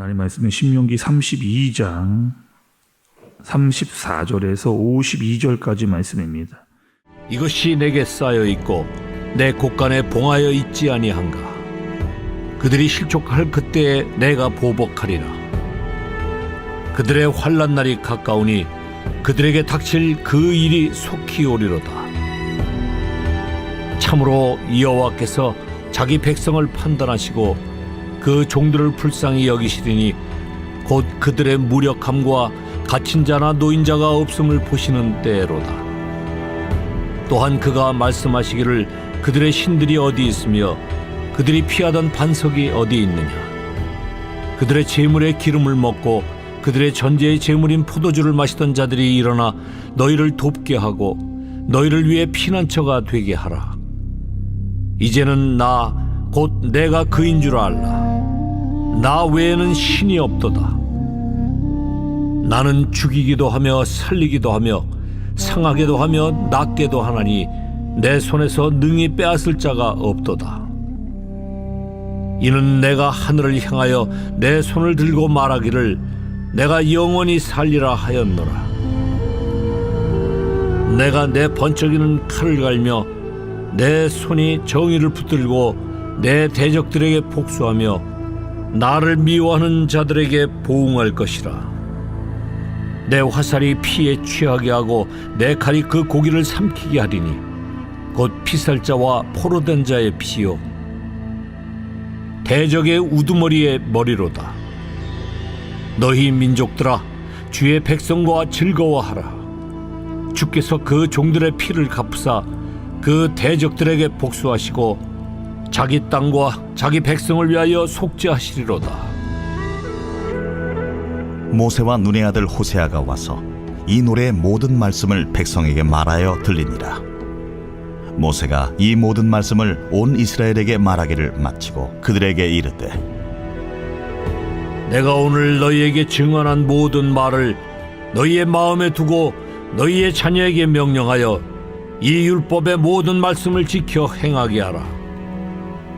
하나님 말씀은 신명기 32장 34절에서 52절까지 말씀입니다. 이것이 내게 쌓여 있고 내 곳간에 봉하여 있지 아니한가. 그들이 실족할 그때에 내가 보복하리라. 그들의 환난 날이 가까우니 그들에게 닥칠 그 일이 속히 오리로다. 참으로 여호와께서 자기 백성을 판단하시고 그 종들을 불쌍히 여기시리니 곧 그들의 무력함과 갇힌 자나 노인자가 없음을 보시는 때로다. 또한 그가 말씀하시기를 그들의 신들이 어디 있으며 그들이 피하던 반석이 어디 있느냐. 그들의 재물의 기름을 먹고 그들의 전제의 재물인 포도주를 마시던 자들이 일어나 너희를 돕게 하고 너희를 위해 피난처가 되게 하라. 이제는 나 곧 내가 그인 줄 알라. 나 외에는 신이 없도다. 나는 죽이기도 하며 살리기도 하며 상하게도 하며 낫게도 하나니 내 손에서 능히 빼앗을 자가 없도다. 이는 내가 하늘을 향하여 내 손을 들고 말하기를 내가 영원히 살리라 하였노라. 내가 내 번쩍이는 칼을 갈며 내 손이 정의를 붙들고 내 대적들에게 복수하며 나를 미워하는 자들에게 보응할 것이라. 내 화살이 피에 취하게 하고 내 칼이 그 고기를 삼키게 하리니 곧 피살자와 포로된 자의 피요 대적의 우두머리의 머리로다. 너희 민족들아 주의 백성과 즐거워하라. 주께서 그 종들의 피를 갚으사 그 대적들에게 복수하시고 자기 땅과 자기 백성을 위하여 속죄하시리로다. 모세와 눈의 아들 호세아가 와서 이 노래의 모든 말씀을 백성에게 말하여 들리니라. 모세가 이 모든 말씀을 온 이스라엘에게 말하기를 마치고 그들에게 이르되 내가 오늘 너희에게 증언한 모든 말을 너희의 마음에 두고 너희의 자녀에게 명령하여 이 율법의 모든 말씀을 지켜 행하게 하라.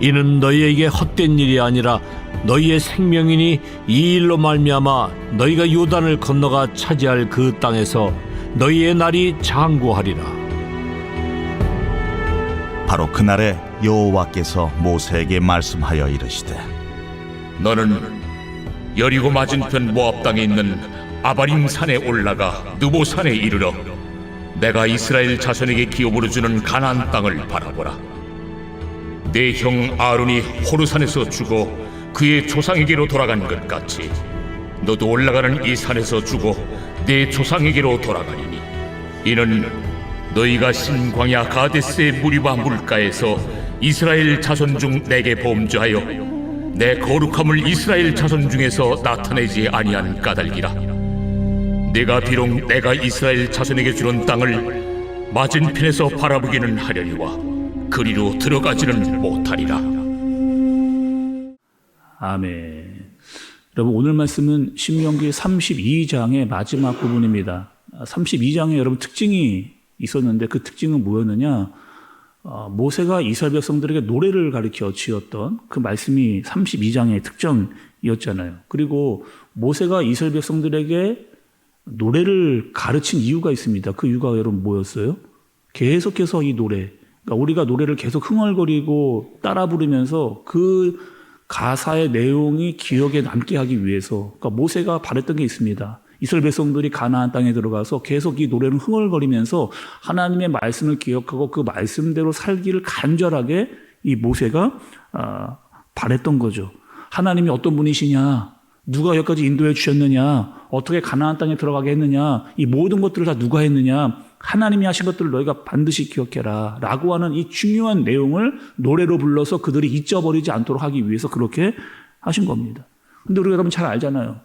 이는 너희에게 헛된 일이 아니라 너희의 생명이니 이 일로 말미암아 너희가 요단을 건너가 차지할 그 땅에서 너희의 날이 장구하리라. 바로 그날에 여호와께서 모세에게 말씀하여 이르시되 너는 여리고 맞은편 모압 땅에 있는 아바림 산에 올라가 느보 산에 이르러 내가 이스라엘 자손에게 기업으로 주는 가나안 땅을 바라보라. 내 형 아론이 호르산에서 죽어 그의 조상에게로 돌아간 것 같이 너도 올라가는 이 산에서 죽어 내 조상에게로 돌아가리니 이는 너희가 신광야 가데스의 무리바 물가에서 이스라엘 자손 중 내게 범죄하여 내 거룩함을 이스라엘 자손 중에서 나타내지 아니한 까닭이라. 내가 비록 내가 이스라엘 자손에게 주는 땅을 맞은편에서 바라보기는 하려니와 그리로 들어가지는 못하리라. 아멘. 여러분, 오늘 말씀은 신명기 32장의 마지막 부분입니다. 32장에 여러분 특징이 있었는데 그 특징은 뭐였느냐? 모세가 이스라엘 백성들에게 노래를 가르쳐 지었던 그 말씀이 32장의 특징이었잖아요. 그리고 모세가 이스라엘 백성들에게 노래를 가르친 이유가 있습니다. 그 이유가 여러분 뭐였어요? 계속해서 이 노래, 그러니까 우리가 노래를 계속 흥얼거리고 따라 부르면서 그 가사의 내용이 기억에 남게 하기 위해서, 그러니까 모세가 바랬던 게 있습니다. 이스라엘 백성들이 가나안 땅에 들어가서 계속 이 노래를 흥얼거리면서 하나님의 말씀을 기억하고 그 말씀대로 살기를 간절하게 이 모세가 바랬던 거죠. 하나님이 어떤 분이시냐, 누가 여기까지 인도해 주셨느냐, 어떻게 가나안 땅에 들어가게 했느냐, 이 모든 것들을 다 누가 했느냐, 하나님이 하신 것들을 너희가 반드시 기억해라 라고 하는 이 중요한 내용을 노래로 불러서 그들이 잊어버리지 않도록 하기 위해서 그렇게 하신 겁니다. 근데 우리가 여러분 잘 알잖아요.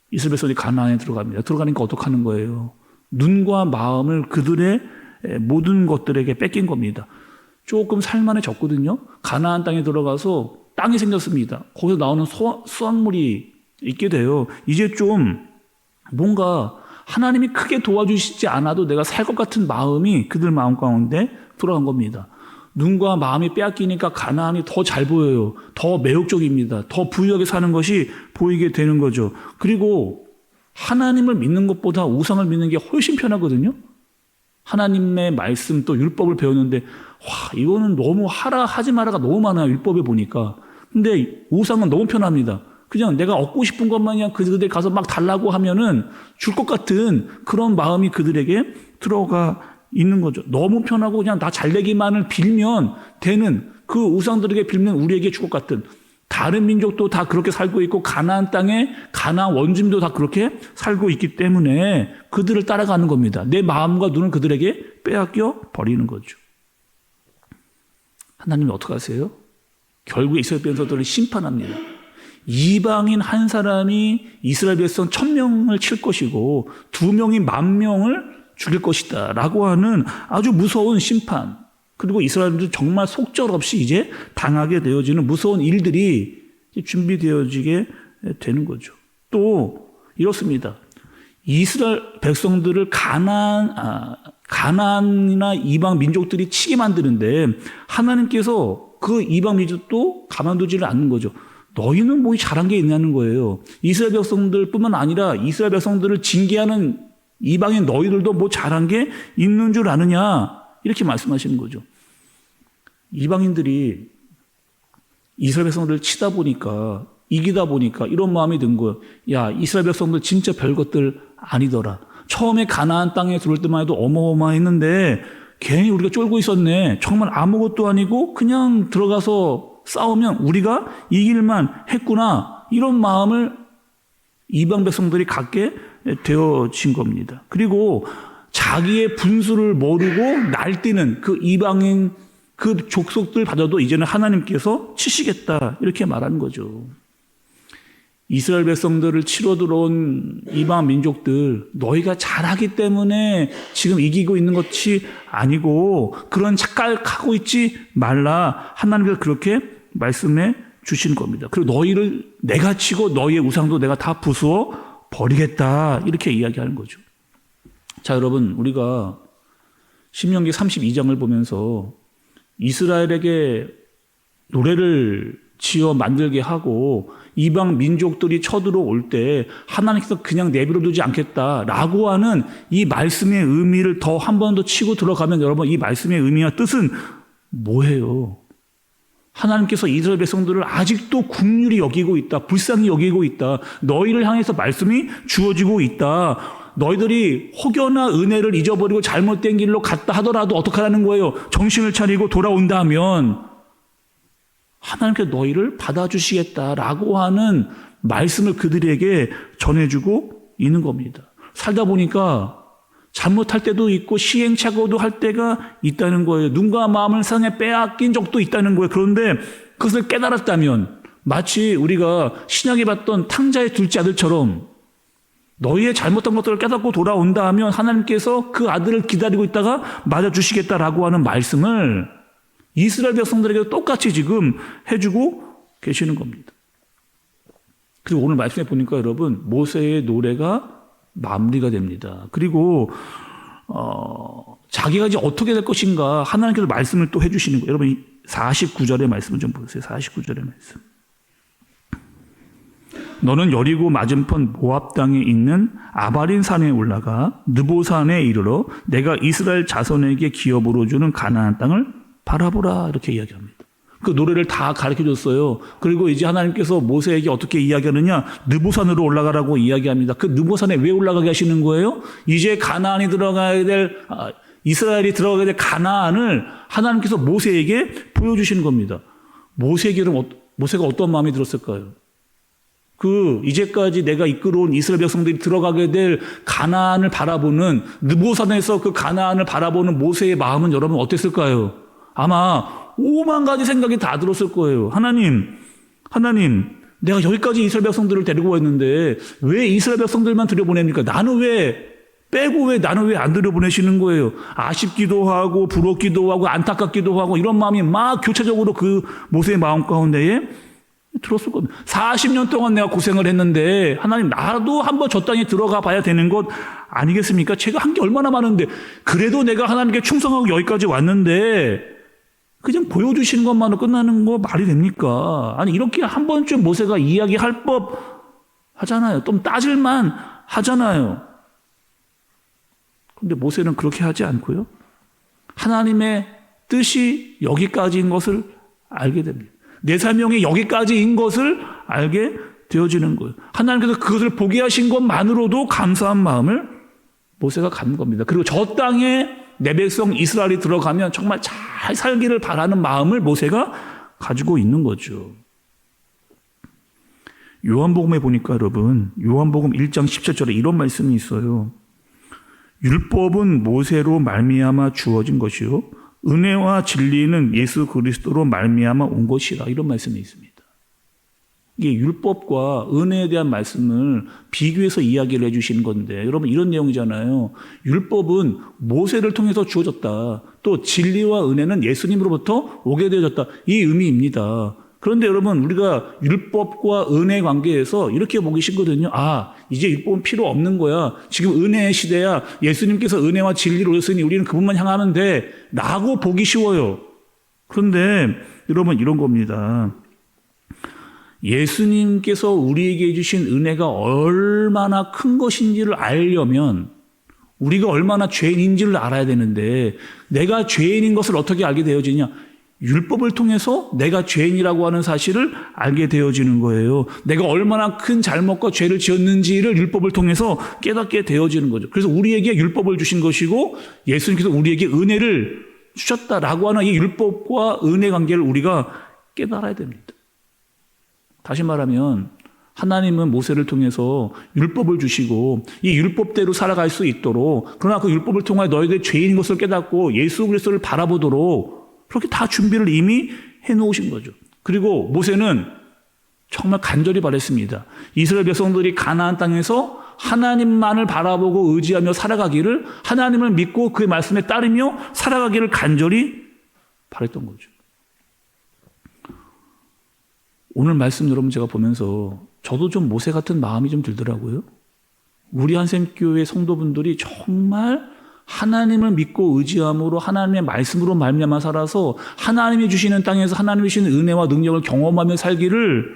이스라엘 백성이 가나안에 들어갑니다. 들어가니까 어떻게 하는 거예요? 눈과 마음을 그들의 모든 것들에게 뺏긴 겁니다. 조금 살만해졌거든요. 가나안 땅에 들어가서 땅이 생겼습니다. 거기서 나오는 수확물이 있게 돼요. 이제 좀 뭔가 하나님이 크게 도와주시지 않아도 내가 살 것 같은 마음이 그들 마음 가운데 들어간 겁니다. 눈과 마음이 빼앗기니까 가나안이 더 잘 보여요. 더 매혹적입니다. 더 부유하게 사는 것이 보이게 되는 거죠. 그리고 하나님을 믿는 것보다 우상을 믿는 게 훨씬 편하거든요. 하나님의 말씀 또 율법을 배웠는데 이거는 너무 하지 마라가 너무 많아요. 율법에 보니까. 근데 우상은 너무 편합니다. 그냥 내가 얻고 싶은 것만 그냥 그들 가서 막 달라고 하면은 줄 것 같은 그런 마음이 그들에게 들어가 있는 거죠. 너무 편하고 그냥 나 잘되기만을 빌면 되는, 그 우상들에게 빌면 우리에게 줄 것 같은, 다른 민족도 다 그렇게 살고 있고 가나안 땅에 가나안 원주민도 다 그렇게 살고 있기 때문에 그들을 따라가는 겁니다. 내 마음과 눈을 그들에게 빼앗겨 버리는 거죠. 하나님은 어떻게 하세요? 결국 이스라엘 백성들을 심판합니다. 이방인 한 사람이 이스라엘 백성 1000명을 칠 것이고 2명이 10,000명을 죽일 것이다 라고 하는 아주 무서운 심판, 그리고 이스라엘도 정말 속절없이 이제 당하게 되어지는 무서운 일들이 준비되어지게 되는 거죠. 또 이렇습니다. 이스라엘 백성들을 가나안이나 이방 민족들이 치게 만드는데 하나님께서 그 이방 민족도 가만두지를 않는 거죠. 너희는 뭐 잘한 게 있냐는 거예요. 이스라엘 백성들뿐만 아니라 이스라엘 백성들을 징계하는 이방인 너희들도 뭐 잘한 게 있는 줄 아느냐, 이렇게 말씀하시는 거죠. 이방인들이 이스라엘 백성들을 치다 보니까, 이기다 보니까 이런 마음이 든 거예요. 야, 이스라엘 백성들 진짜 별것들 아니더라. 처음에 가나안 땅에 들어올 때만 해도 어마어마했는데 괜히 우리가 쫄고 있었네. 정말 아무것도 아니고 그냥 들어가서 싸우면 우리가 이길만 했구나. 이런 마음을 이방 백성들이 갖게 되어진 겁니다. 그리고 자기의 분수를 모르고 날뛰는 그 이방인 그 족속들 받아도 이제는 하나님께서 치시겠다, 이렇게 말하는 거죠. 이스라엘 백성들을 치러 들어온 이방 민족들, 너희가 잘하기 때문에 지금 이기고 있는 것이 아니고 그런 착각하고 있지 말라. 하나님께서 그렇게 말씀해 주시는 겁니다. 그리고 너희를 내가 치고 너희의 우상도 내가 다 부수어 버리겠다, 이렇게 이야기하는 거죠. 자, 여러분, 우리가 신명기 32장을 보면서 이스라엘에게 노래를 지어 만들게 하고 이방 민족들이 쳐들어올 때 하나님께서 그냥 내버려두지 않겠다라고 하는 이 말씀의 의미를 더 한 번 더 치고 들어가면, 여러분, 이 말씀의 의미와 뜻은 뭐예요? 하나님께서 이스라엘 백성들을 아직도 긍휼히 여기고 있다, 불쌍히 여기고 있다, 너희를 향해서 말씀이 주어지고 있다. 너희들이 혹여나 은혜를 잊어버리고 잘못된 길로 갔다 하더라도 어떡하라는 거예요? 정신을 차리고 돌아온다면 하나님께서 너희를 받아주시겠다라고 하는 말씀을 그들에게 전해주고 있는 겁니다. 살다 보니까 잘못할 때도 있고 시행착오도 할 때가 있다는 거예요. 눈과 마음을 세상에 빼앗긴 적도 있다는 거예요. 그런데 그것을 깨달았다면 마치 우리가 신약에 봤던 탕자의 둘째 아들처럼 너희의 잘못한 것들을 깨닫고 돌아온다 하면 하나님께서 그 아들을 기다리고 있다가 맞아주시겠다라고 하는 말씀을 이스라엘 백성들에게 똑같이 지금 해주고 계시는 겁니다. 그리고 오늘 말씀에 보니까 여러분, 모세의 노래가 마무리가 됩니다. 그리고 자기가 이제 어떻게 될 것인가 하나님께서 말씀을 또 해주시는 거예요. 여러분, 49절의 말씀을 좀 보세요. 49절의 말씀. 너는 여리고 맞은편 모압 땅에 있는 아바린 산에 올라가 느보산에 이르러 내가 이스라엘 자손에게 기업으로 주는 가나안 땅을 바라보라, 이렇게 이야기합니다. 그 노래를 다 가르쳐줬어요. 그리고 이제 하나님께서 모세에게 어떻게 이야기하느냐, 느보산으로 올라가라고 이야기합니다. 그 느보산에 왜 올라가게 하시는 거예요? 이제 가나안이 들어가야 될, 이스라엘이 들어가야 될 가나안을 하나님께서 모세에게 보여주시는 겁니다. 모세가 어떤 마음이 들었을까요? 이제까지 내가 이끌어온 이스라엘 백성들이 들어가게 될 가나안을 바라보는, 느보산에서 그 가나안을 바라보는 모세의 마음은 여러분 어땠을까요? 아마 5만 가지 생각이 다 들었을 거예요. 하나님, 내가 여기까지 이스라엘 백성들을 데리고 왔는데 왜 이스라엘 백성들만 들여보냅니까? 나는 왜 안 들여보내시는 거예요? 아쉽기도 하고 부럽기도 하고 안타깝기도 하고 이런 마음이 막 교차적으로 그 모세의 마음 가운데에 들었을 겁니다. 40년 동안 내가 고생을 했는데 하나님, 나도 한번 저 땅에 들어가 봐야 되는 것 아니겠습니까? 제가 한 게 얼마나 많은데, 그래도 내가 하나님께 충성하고 여기까지 왔는데 그냥 보여주시는 것만으로 끝나는 거 말이 됩니까? 아니 이렇게 한 번쯤 모세가 이야기할 법 하잖아요. 좀 따질만 하잖아요. 그런데 모세는 그렇게 하지 않고요. 하나님의 뜻이 여기까지인 것을 알게 됩니다. 내 사명이 여기까지인 것을 알게 되어지는 거예요. 하나님께서 그것을 보게 하신 것만으로도 감사한 마음을 모세가 갖는 겁니다. 그리고 저 땅에 내 백성 이스라엘이 들어가면 정말 잘 살기를 바라는 마음을 모세가 가지고 있는 거죠. 요한복음에 보니까 여러분, 요한복음 1장 17절에 이런 말씀이 있어요. 율법은 모세로 말미암아 주어진 것이요 은혜와 진리는 예수 그리스도로 말미암아 온 것이라, 이런 말씀이 있습니다. 이게 율법과 은혜에 대한 말씀을 비교해서 이야기를 해주시는 건데, 여러분 이런 내용이잖아요. 율법은 모세를 통해서 주어졌다. 또 진리와 은혜는 예수님으로부터 오게 되어졌다. 이 의미입니다. 그런데 여러분 우리가 율법과 은혜 관계에서 이렇게 보기 쉽거든요. 아, 이제 율법은 필요 없는 거야. 지금 은혜의 시대야. 예수님께서 은혜와 진리로 오셨으니 우리는 그분만 향하면 돼. 라고 보기 쉬워요. 그런데 여러분 이런 겁니다. 예수님께서 우리에게 주신 은혜가 얼마나 큰 것인지를 알려면 우리가 얼마나 죄인인지를 알아야 되는데, 내가 죄인인 것을 어떻게 알게 되어지냐? 율법을 통해서 내가 죄인이라고 하는 사실을 알게 되어지는 거예요. 내가 얼마나 큰 잘못과 죄를 지었는지를 율법을 통해서 깨닫게 되어지는 거죠. 그래서 우리에게 율법을 주신 것이고 예수님께서 우리에게 은혜를 주셨다라고 하는 이 율법과 은혜 관계를 우리가 깨달아야 됩니다. 다시 말하면 하나님은 모세를 통해서 율법을 주시고 이 율법대로 살아갈 수 있도록, 그러나 그 율법을 통해 너희들이 죄인인 것을 깨닫고 예수 그리스도를 바라보도록 그렇게 다 준비를 이미 해놓으신 거죠. 그리고 모세는 정말 간절히 바랬습니다. 이스라엘 백성들이 가나안 땅에서 하나님만을 바라보고 의지하며 살아가기를, 하나님을 믿고 그의 말씀에 따르며 살아가기를 간절히 바랬던 거죠. 오늘 말씀 여러분 제가 보면서 저도 좀 모세 같은 마음이 좀 들더라고요. 우리 한샘교회 성도분들이 정말 하나님을 믿고 의지함으로 하나님의 말씀으로 말미암아 살아서 하나님이 주시는 땅에서 하나님이 주시는 은혜와 능력을 경험하며 살기를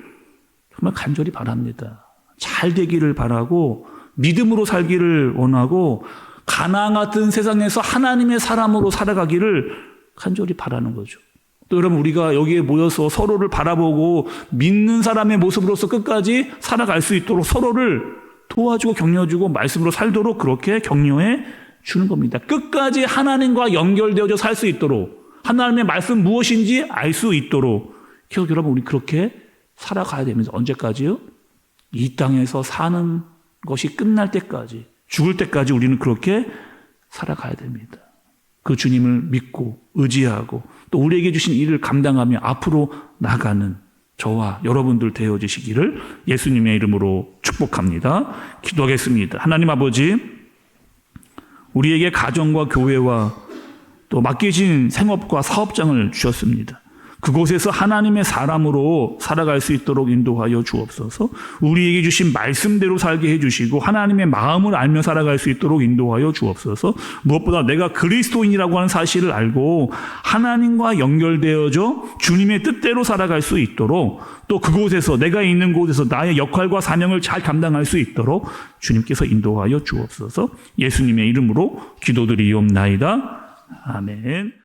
정말 간절히 바랍니다. 잘 되기를 바라고 믿음으로 살기를 원하고 가나안 같은 세상에서 하나님의 사람으로 살아가기를 간절히 바라는 거죠. 또 여러분 우리가 여기에 모여서 서로를 바라보고 믿는 사람의 모습으로서 끝까지 살아갈 수 있도록 서로를 도와주고 격려주고 말씀으로 살도록 그렇게 격려해 주는 겁니다. 끝까지 하나님과 연결되어져 살 수 있도록, 하나님의 말씀 무엇인지 알 수 있도록 계속 여러분 우리 그렇게 살아가야 됩니다. 언제까지요? 이 땅에서 사는 것이 끝날 때까지, 죽을 때까지 우리는 그렇게 살아가야 됩니다. 그 주님을 믿고 의지하고 또 우리에게 주신 일을 감당하며 앞으로 나가는 저와 여러분들 되어지시기를 예수님의 이름으로 축복합니다. 기도하겠습니다. 하나님 아버지, 우리에게 가정과 교회와 또 맡겨진 생업과 사업장을 주셨습니다. 그곳에서 하나님의 사람으로 살아갈 수 있도록 인도하여 주옵소서. 우리에게 주신 말씀대로 살게 해주시고 하나님의 마음을 알며 살아갈 수 있도록 인도하여 주옵소서. 무엇보다 내가 그리스도인이라고 하는 사실을 알고 하나님과 연결되어져 주님의 뜻대로 살아갈 수 있도록, 또 그곳에서 내가 있는 곳에서 나의 역할과 사명을 잘 감당할 수 있도록 주님께서 인도하여 주옵소서. 예수님의 이름으로 기도드리옵나이다. 아멘.